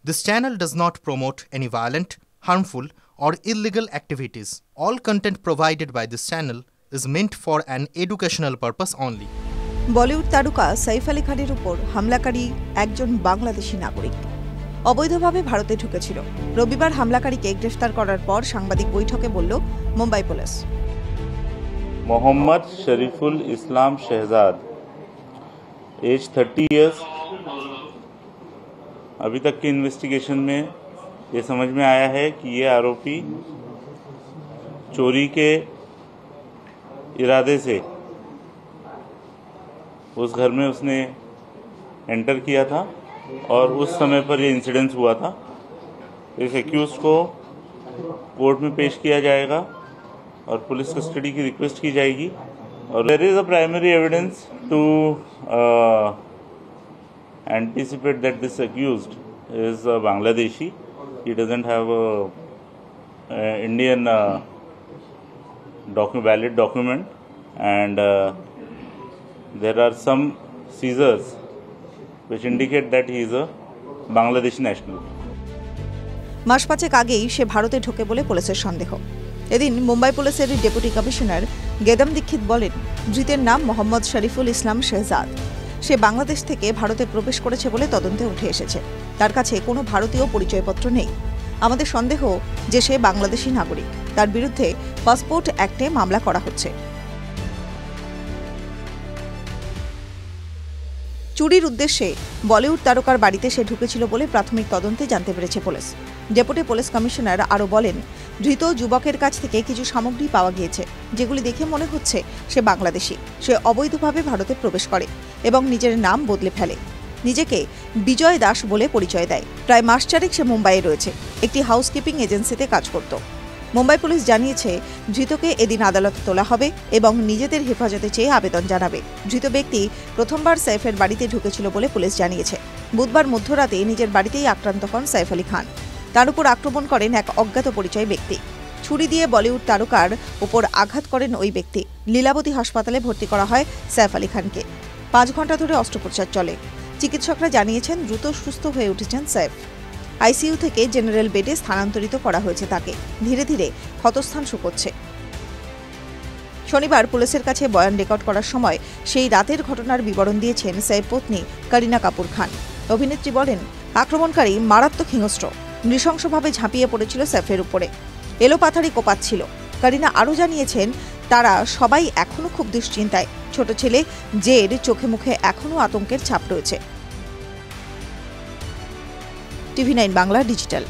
This channel does not promote any violent, harmful, or illegal activities. All content provided by this channel is meant for an educational purpose only. Bollywood তারকা সাইফ আলী খানের উপর হামলাকারী একজন বাংলাদেশি নাগরিক অবৈধভাবে ভারতে ঢুকেছিল। রবিবার হামলাকারীকে গ্রেফতার করার পর সাংবাদিক বৈঠকে বলল মুম্বাই পুলিশ। मोहम्मद शरीफुल इस्लाम शहजाद, एज 30 ईयर्स। अभी तक की इन्वेस्टिगेशन में ये समझ में आया है कि ये आरोपी चोरी के इरादे से उस घर में उसने एंटर किया था और उस समय पर ये इंसिडेंस हुआ था। इस एक्यूज को कोर्ट में पेश किया जाएगा और पुलिस कस्टडी की रिक्वेस्ट की जाएगी। और there is a primary evidence to anticipate that this accused is a Bangladeshi. He doesn't have a Indian valid document, and there are some seizures which indicate that he is a Bangladeshi national. মাস পাঁচেক আগেই সে ভারতে ঢোকে বলে পুলিশের সন্দেহ। এদিন মুম্বাই পুলিশের deputy commissioner গেদম দীক্ষিত বলেন, ধৃতের নাম মোহাম্মদ শরীফুল ইসলাম শেহজাদ। সে বাংলাদেশ থেকে ভারতে প্রবেশ করেছে বলে তদন্তে উঠে এসেছে। তার কাছে কোনো ভারতীয় পরিচয়পত্র নেই। আমাদের সন্দেহ যে সে বাংলাদেশি নাগরিক। তার বিরুদ্ধে পাসপোর্ট অ্যাক্টে মামলা করা হচ্ছে। চুরির উদ্দেশ্যে বলিউড তারকার বাড়িতে সে ঢুকেছিল বলে প্রাথমিক তদন্তে জানতে পেরেছে পুলিশ। ডেপুটি পুলিশ কমিশনার আরও বলেন, ধৃত যুবকের কাছ থেকে কিছু সামগ্রী পাওয়া গিয়েছে, যেগুলি দেখে মনে হচ্ছে সে বাংলাদেশি। সে অবৈধভাবে ভারতে প্রবেশ করে এবং নিজের নাম বদলে ফেলে। নিজেকে বিজয় দাস বলে পরিচয় দেয়। প্রায় মাস চারেক সে মুম্বাইয়ে রয়েছে। একটি হাউসকিপিং এজেন্সিতে কাজ করত। মুম্বাই পুলিশ জানিয়েছে, ধৃতকে এদিন আদালতে তোলা হবে এবং নিজেদের হেফাজতে চেয়ে আবেদন জানাবে। ধৃত ব্যক্তি প্রথমবার সাইফের বাড়িতে ঢুকেছিল বলে পুলিশ জানিয়েছে। বুধবার মধ্যরাতে নিজের বাড়িতেই আক্রান্ত হন সাইফ আলী খান। তার উপর আক্রমণ করেন এক অজ্ঞাত পরিচয় ব্যক্তি। ছুরি দিয়ে বলিউড তারকার উপর আঘাত করেন ওই ব্যক্তি। লীলাবতী হাসপাতালে ভর্তি করা হয় সাইফ আলী খানকে। 5 ঘণ্টা ধরে অস্ত্রোপচার চলে। চিকিৎসকরা জানিয়েছেন দ্রুত সুস্থ হয়ে উঠেছেন সাইফ। আইসিইউ থেকে জেনারেল বেডে স্থানান্তরিত করা হয়েছে তাকে। ধীরে ধীরে ক্ষতস্থান শুকোচ্ছে। শনিবার পুলিশের কাছে বয়ান রেকর্ড করার সময় সেই রাতের ঘটনার বিবরণ দিয়েছেন সাইফ পত্নী করিনা কাপুর খান। অভিনেত্রী বলেন, আক্রমণকারী মারাত্মক হিংস্র, নৃশংসভাবে ঝাঁপিয়ে পড়েছিল সাইফের উপরে। এলোপাথারি কোপাচ্ছিল। করিনা আরও জানিয়েছেন, তারা সবাই এখনও খুব দুশ্চিন্তায়। ছোট ছেলে জের চোখে মুখে এখনও আতঙ্কের ছাপ রয়েছে। TV9 Bangla digital.